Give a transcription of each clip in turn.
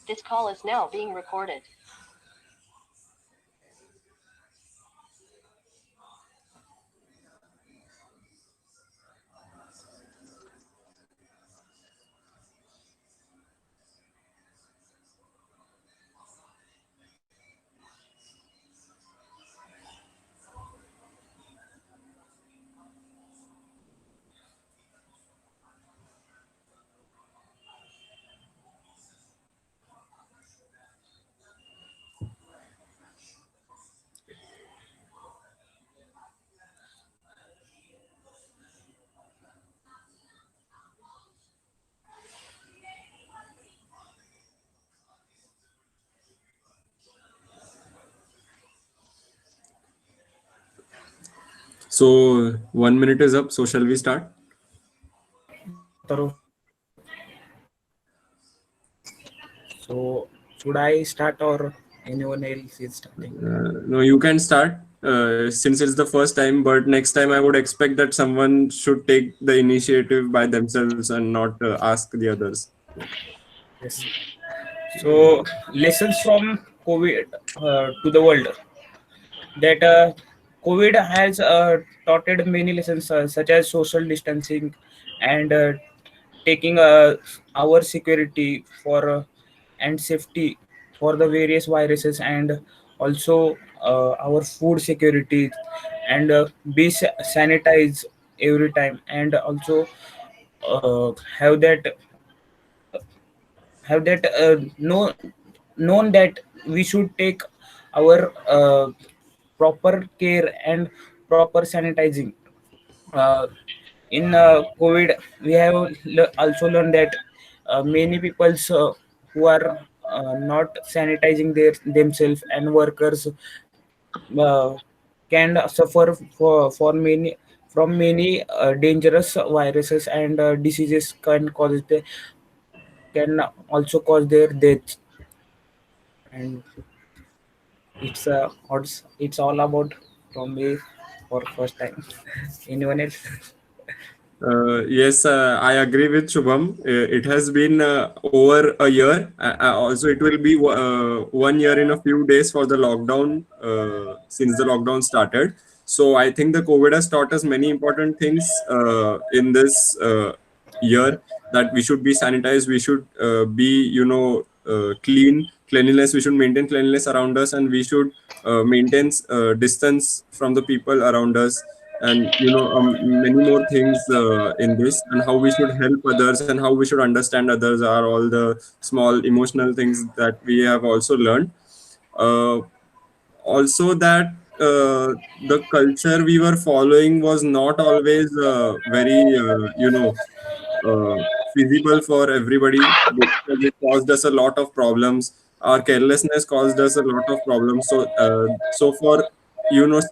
This call is now being recorded. So 1 minute is up. So shall we start? So should I start or anyone else is starting? No, you can start since it's the first time. But next time, I would expect that someone should take the initiative by themselves and not ask the others. Yes. So lessons from COVID to the world that COVID has taught many lessons such as social distancing and taking our security for and safety for the various viruses and also our food security and be sanitized every time and also uh, have that know known that we should take our proper care and proper sanitizing uh, in COVID. We have also learned that many people who are not sanitizing themselves and workers uh, can suffer for many from many dangerous viruses and diseases can also cause their death. And it's all about from me for first time. Anyone else? Yes, I agree with Shubham. It has been over a year. Also, it will be 1 year in a few days for the lockdown since the lockdown started. So I think the COVID has taught us many important things in this year, that we should be sanitized, we should be, cleanliness. We should maintain cleanliness around us, and we should maintain distance from the people around us, and many more things in this, and how we should help others and how we should understand others are all the small emotional things that we have also learned. uh, Also that the culture we were following was not always very uh, feasible for everybody, because it caused us a lot of problems. Our carelessness caused us a lot of problems. So for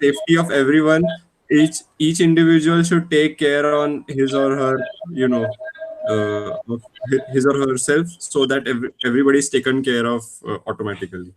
safety of everyone, each individual should take care on his or her, of his or herself, so that everybody is taken care of automatically.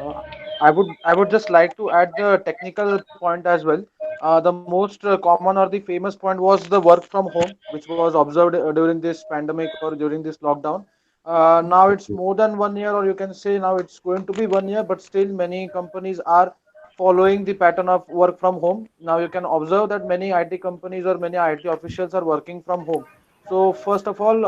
Uh, I would just like to add the technical point as well. The most common or the famous point was the work from home, which was observed during this pandemic or during this lockdown. Now it's more than 1 year, or you can say now it's going to be 1 year, but still many companies are following the pattern of work from home. Now you can observe that many IT companies or many IT officials are working from home. So first of all,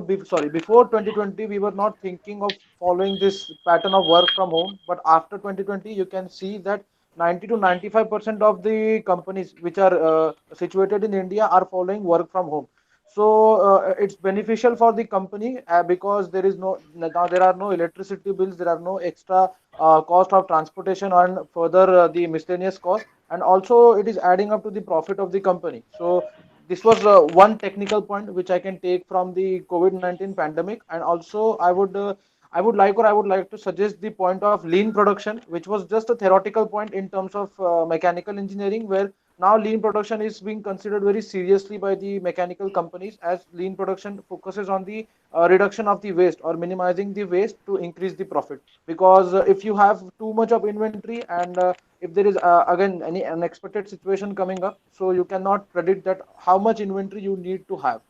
before 2020, we were not thinking of following this pattern of work from home. But after 2020, you can see that 90 to 95% of the companies which are situated in India are following work from home. So it's beneficial for the company because there is no now there are no electricity bills, there are no extra cost of transportation and further the miscellaneous cost, and also it is adding up to the profit of the company. So this was one technical point which I can take from the COVID-19 pandemic. And also I would like to suggest the point of lean production, which was just a theoretical point in terms of mechanical engineering, where now lean production is being considered very seriously by the mechanical companies, as lean production focuses on the reduction of the waste or minimizing the waste to increase the profit. Because if you have too much of inventory, and if there is again any unexpected situation coming up, so you cannot predict that how much inventory you need to have.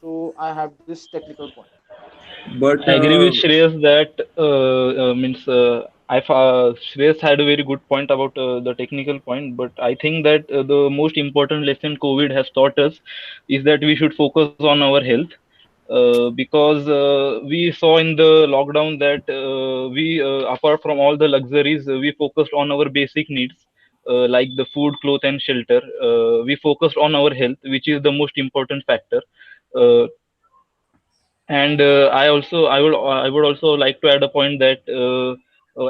So I have this technical point. But I agree with Shreyas that means Shreyas had a very good point about the technical point, but I think that the most important lesson COVID has taught us is that we should focus on our health. Because we saw in the lockdown that apart from all the luxuries, we focused on our basic needs, like the food, cloth, and shelter. We focused on our health, which is the most important factor. Uh, and I would also like to add a point that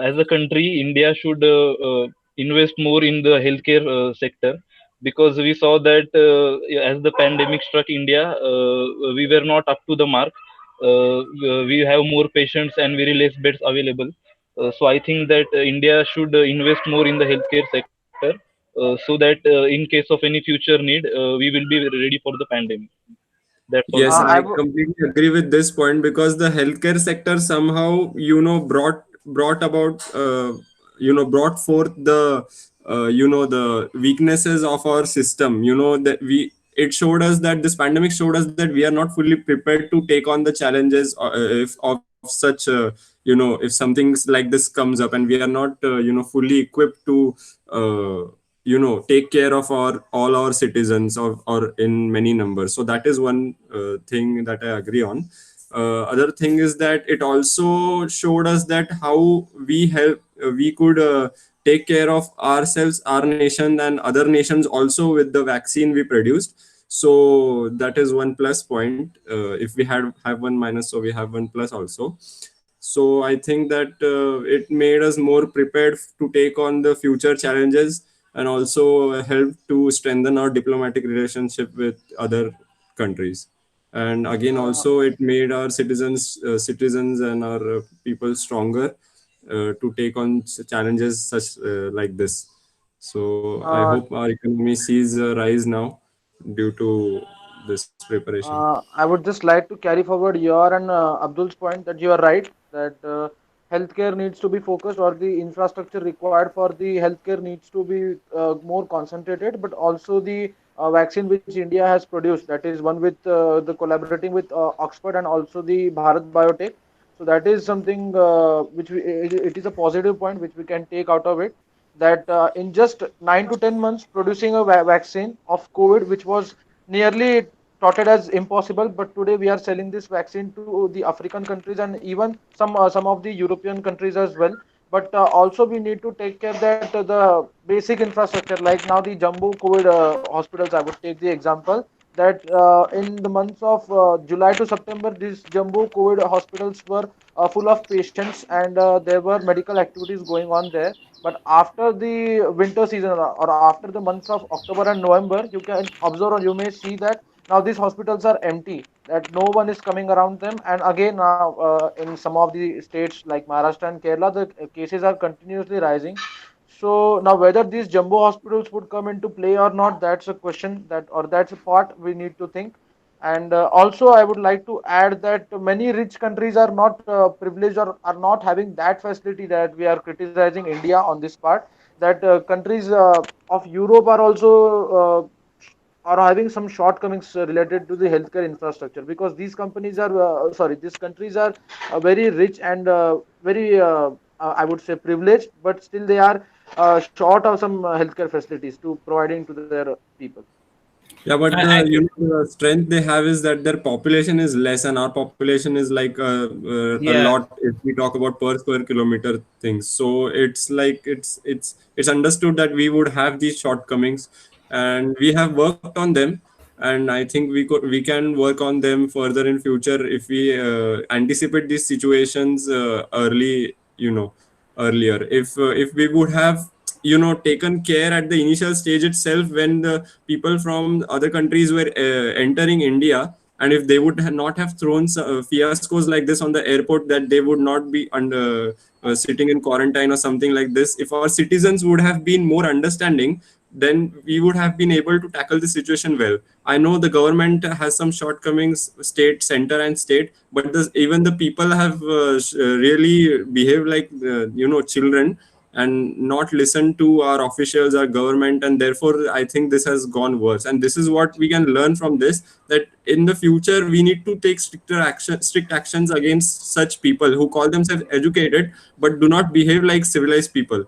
as a country, India should invest more in the healthcare sector, because we saw that as the pandemic struck India, we were not up to the mark. We have more patients and very less beds available. So I think that India should invest more in the healthcare sector, so that in case of any future need, we will be ready for the pandemic. That's all yes, from I I me. would. completely agree with this point, because the healthcare sector somehow, brought about, brought forth the, the weaknesses of our system. That it showed us that this pandemic showed us that we are not fully prepared to take on the challenges, if of such, if something like this comes up, and we are not, fully equipped to, take care of all our citizens, or in many numbers. So that is one thing that I agree on. Other thing is that it also showed us that how we could take care of ourselves, our nation, and other nations also with the vaccine we produced. So that is one plus point. If we have one minus, so we have one plus also. So I think that it made us more prepared to take on the future challenges, and also help to strengthen our diplomatic relationship with other countries. And again, Uh, also it made our citizens and our people stronger to take on challenges such like this. So I uh, hope our economy sees a rise now due to this preparation. I would just like to carry forward your and Abdul's point that you are right that healthcare needs to be focused, or the infrastructure required for the healthcare needs to be more concentrated, but also the vaccine which India has produced, that is one with the collaborating with Oxford and also the Bharat Biotech. So that is something which it is a positive point which we can take out of it, that in just 9 to 10 months producing a vaccine of COVID, which was nearly touted as impossible, but today we are selling this vaccine to the African countries and even some of the European countries as well. But also we need to take care that the basic infrastructure, like now the jumbo COVID hospitals, I would take the example that in the months of July to September, these jumbo COVID hospitals were full of patients, and there were medical activities going on there. But after the winter season, or after the months of October and November, you can observe or you may see that now these hospitals are empty, that no one is coming around them. And again now in some of the states like Maharashtra and Kerala, the cases are continuously rising. So now whether these jumbo hospitals would come into play or not, that's a question, that or that's a part we need to think. And also I would like to add that many rich countries are not privileged, or are not having that facility that we are criticizing India on this part, that countries of Europe are also are having some shortcomings related to the healthcare infrastructure, because these companies are these countries are very rich and very I would say privileged, but still they are short of some healthcare facilities to providing to their people. Yeah, but I agree. the strength they have is that their population is less, and our population is like a Yeah. lot if we talk about per square kilometer things. So it's like it's understood that we would have these shortcomings, and we have worked on them, and I think we can work on them further in future if we anticipate these situations earlier. If we would have taken care at the initial stage itself, when the people from other countries were entering India, and if they would not have thrown fiascos like this on the airport, that they would not be under sitting in quarantine or something like this. If our citizens would have been more understanding, then we would have been able to tackle the situation well. I know the government has some shortcomings, state, center, and state, but even the people have really behaved like children, and not listen to our officials, our government, and therefore I think this has gone worse. And this is what we can learn from this, that in the future we need to take strict actions against such people who call themselves educated but do not behave like civilized people.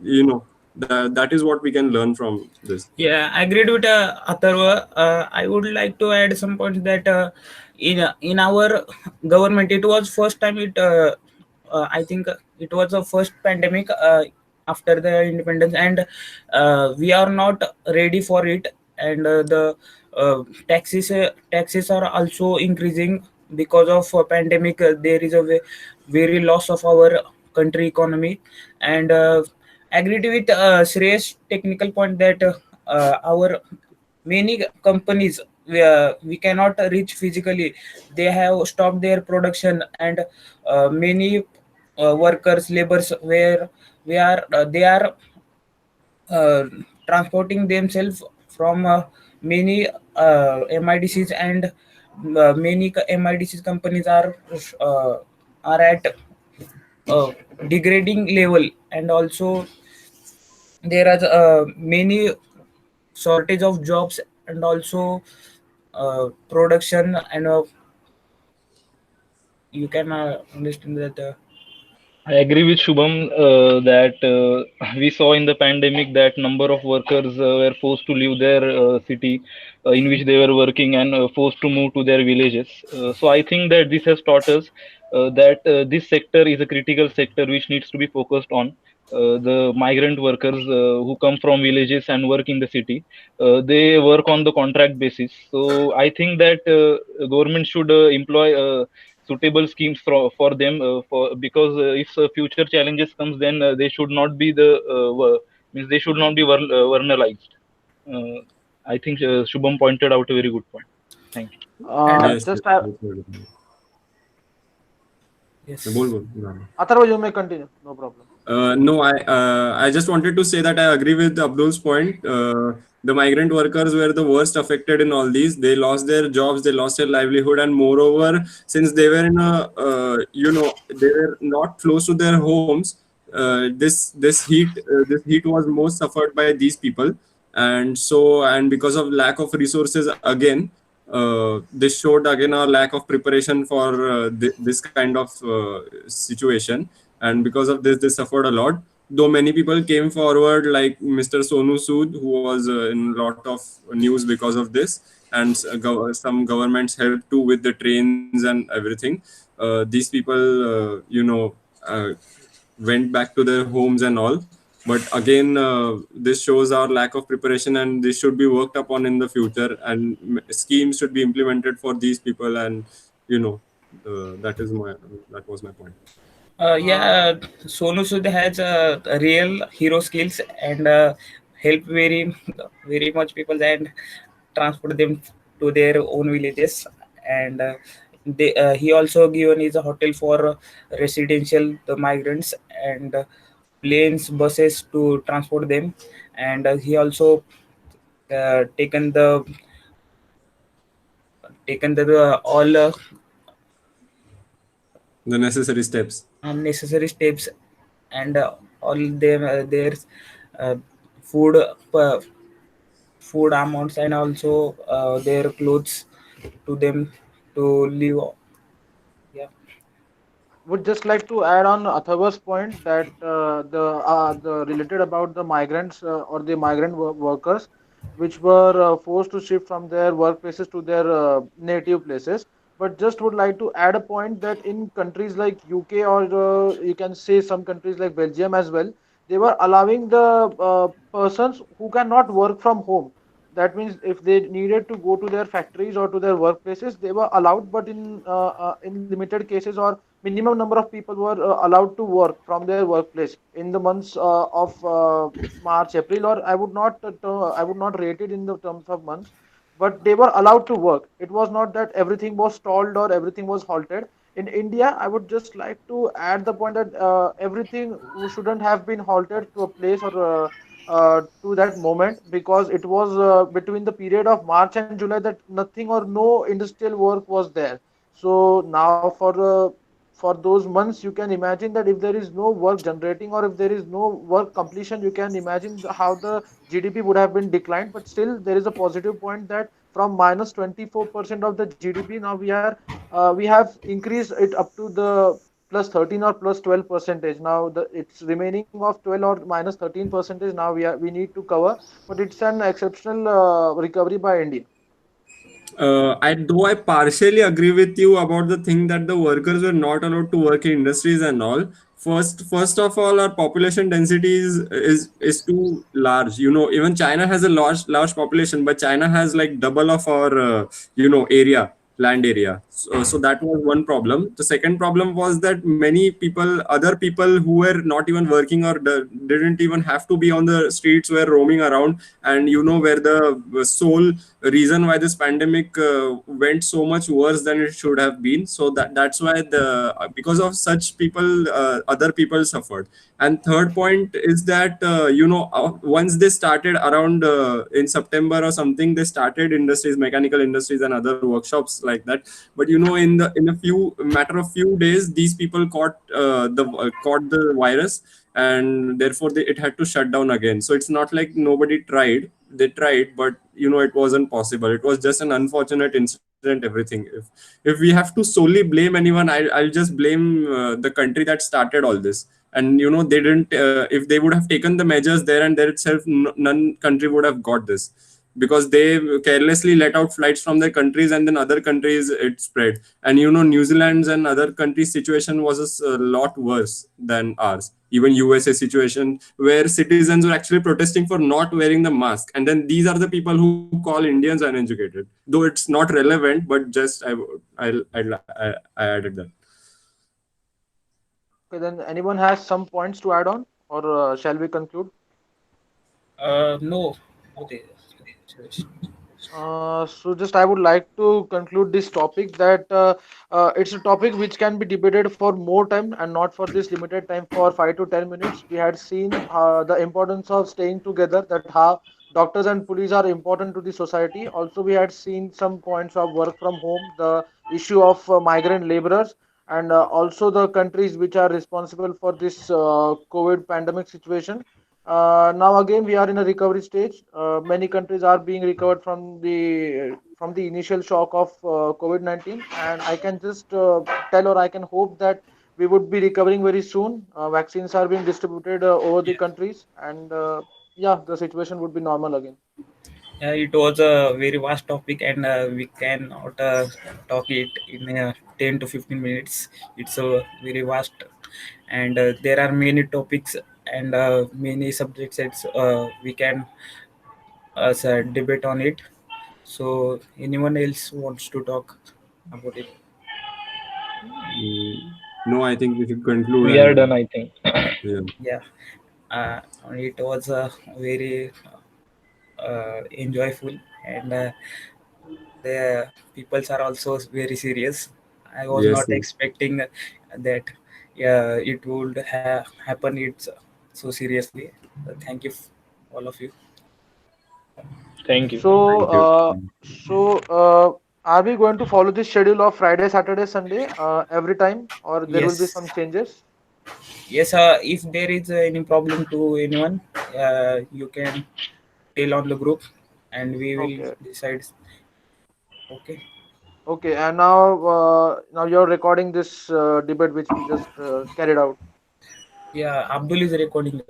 That is what we can learn from this. Yeah, I agreed with Atharva. I would like to add some points that in our government, it was first time I think it was the first pandemic after the independence, and we are not ready for it. And the taxes are also increasing because of pandemic. There is a very loss of our country economy, and agreed with Shreyas technical point that our many companies, we cannot reach physically. They have stopped their production, and many workers, laborers, where they are uh, transporting themselves from many MIDCs, and many MIDCs companies uh, are at uh, degrading level, and also there are many shortage of jobs, and also production, and you can understand that I agree with Shubham that we saw in the pandemic that number of workers were forced to leave their city in which they were working, and forced to move to their villages. So I think that this has taught us that this sector is a critical sector which needs to be focused on. The migrant workers who come from villages and work in the city, they work on the contract basis. So I think that government should employ suitable schemes for them, because if future challenges comes, then they should not be means they should not be vulneralized. uh, I think Shubham pointed out a very good point. Thank you. and Yes, yes, Just I, yes. yes. बोल. Atharva, you may continue. No problem. No, I just wanted to say that I agree with Abdul's point. The migrant workers were the worst affected in all these. They lost their jobs, they lost their livelihood, and moreover, since they were in a they were not close to their homes. This heat was most suffered by these people, and because of lack of resources again. This showed again our lack of preparation for this kind of situation, and because of this they suffered a lot, though many people came forward like Mr. Sonu Sood, who was in a lot of news because of this, and some governments helped too with the trains and everything. These people went back to their homes and all, but again this shows our lack of preparation, and this should be worked upon in the future, and schemes should be implemented for these people, and you know that was my point. Uh, Yeah, Sonu Sood has a real hero skills, and help very much people, and transport them to their own villages. And he also given his hotel for residential the migrants, and planes, buses to transport them. And he also taken the all The necessary steps. unnecessary steps, and all their uh, food uh, food amounts, and also their clothes to them to live. Yeah. would just like to add on Atharva's point that the related about the migrants or the migrant workers which were forced to shift from their workplaces to their native places. But just would like to add a point that in countries like UK, or you can say some countries like Belgium as well, they were allowing the persons who cannot work from home. That means if they needed to go to their factories or to their workplaces, they were allowed, but in limited cases, or minimum number of people were allowed to work from their workplace in the months of March, April, or I would not rate it in the terms of months, but they were allowed to work. It was not that everything was stalled or everything was halted. In India, I would just like to add the point that everything shouldn't have been halted to a place, or to that moment, because it was between the period of March and July that nothing or no industrial work was there. So now for for those months, you can imagine that if there is no work generating or if there is no work completion, you can imagine how the GDP would have been declined. But still, there is a positive point that from minus 24% of the GDP, now we have increased it up to the plus 13 or plus 12 percentage. Now it's remaining of 12 or minus 13 percentage. Now we need to cover, but it's an exceptional recovery by India. I partially agree with you about the thing that the workers were not allowed to work in industries and all. First of all, our population density is too large. You know, even China has a large population, but China has like double of our area, land area. So that was one problem. The second problem was that many people, other people who were not even working or didn't even have to be on the streets, were roaming around, and where the sole reason why this pandemic went so much worse than it should have been. So that's why the because of such people, other people suffered. And third point is that once they started around in September or something, they started industries, mechanical industries and other workshops like that. But in a few matter of few days, these people caught the virus, and therefore it had to shut down again. So it's not like nobody tried. They tried, but it wasn't possible. It was just an unfortunate incident, everything. If we have to solely blame anyone, I'll just blame the country that started all this. And they didn't if they would have taken the measures there and there itself, none country would have got this, because they carelessly let out flights from their countries, and then other countries it spread. And New Zealand's and other countries situation was a lot worse than ours. Even USA situation, where citizens were actually protesting for not wearing the mask, and then these are the people who call Indians uneducated, though it's not relevant, but just I added that. Okay, then anyone has some points to add on, or shall we conclude? No. Okay. So just I would like to conclude this topic that it's a topic which can be debated for more time and not for this limited time for 5 to 10 minutes. We had seen the importance of staying together, that how doctors and police are important to the society. Also, we had seen some points of work from home, the issue of migrant laborers, and also the countries which are responsible for this COVID pandemic situation. Now again we are in a recovery stage. Many countries are being recovered from the initial shock of COVID-19, and I can just tell, or I can hope that we would be recovering very soon. Vaccines are being distributed over the countries, and yeah, the situation would be normal again. It was a very vast topic, and we cannot talk it in 10 to 15 minutes. It's a very vast, and there are many topics and many subjects that we can debate on it. So, anyone else wants to talk about it? No, I think we should conclude. We are done, I think. Yeah. Yeah, it was very enjoyable, and the peoples are also very serious. I was Yes, not yes. expecting that it would happen. It's so seriously. Thank you, all of you. Thank you. So, Thank you. are we going to follow this schedule of Friday, Saturday, Sunday every time, or there will be some Yes, changes? yes. If there is any problem to anyone, you can tell on the group, and we will Okay. decide. Okay. Okay, and now you're recording this debate which we just carried out. Yeah, Abdul is recording.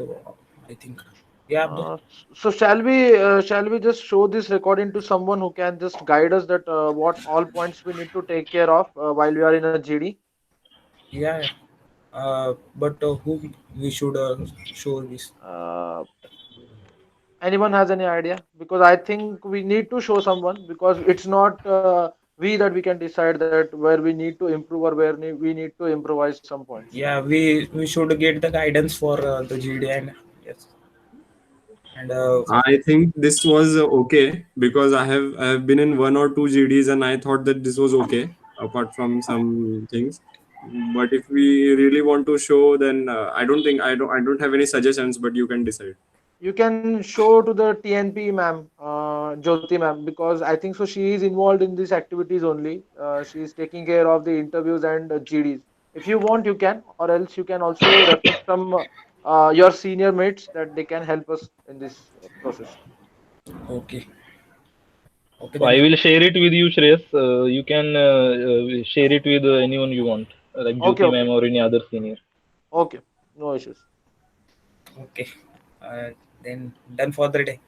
I think. Yeah, Abdul. So shall we just show this recording to someone who can just guide us that what all points we need to take care of while we are in a GD? Yeah. But who we should show this? Uh, Anyone has any idea? Because I think we need to show someone, because it's not we that we can decide that where we need to improve or where we need to improvise some points. Yeah, we should get the guidance for the GD, and yes, and I think this was okay, because I have been in one or two GDs, and I thought that this was okay, apart from some things. But if we really want to show, then I don't have any suggestions, but you can decide. You can show to the TNP ma'am, Jyoti ma'am, because I think so she is involved in these activities only. She is taking care of the interviews and GDs. If you want, you can, or else you can also refer some your senior mates that they can help us in this process. Okay. Okay So I then. will share it with you, Shreyas. You can share it with anyone you want, like Okay, Jyoti okay, ma'am or any other senior. okay. No issues. Okay. Uh, then done for the day.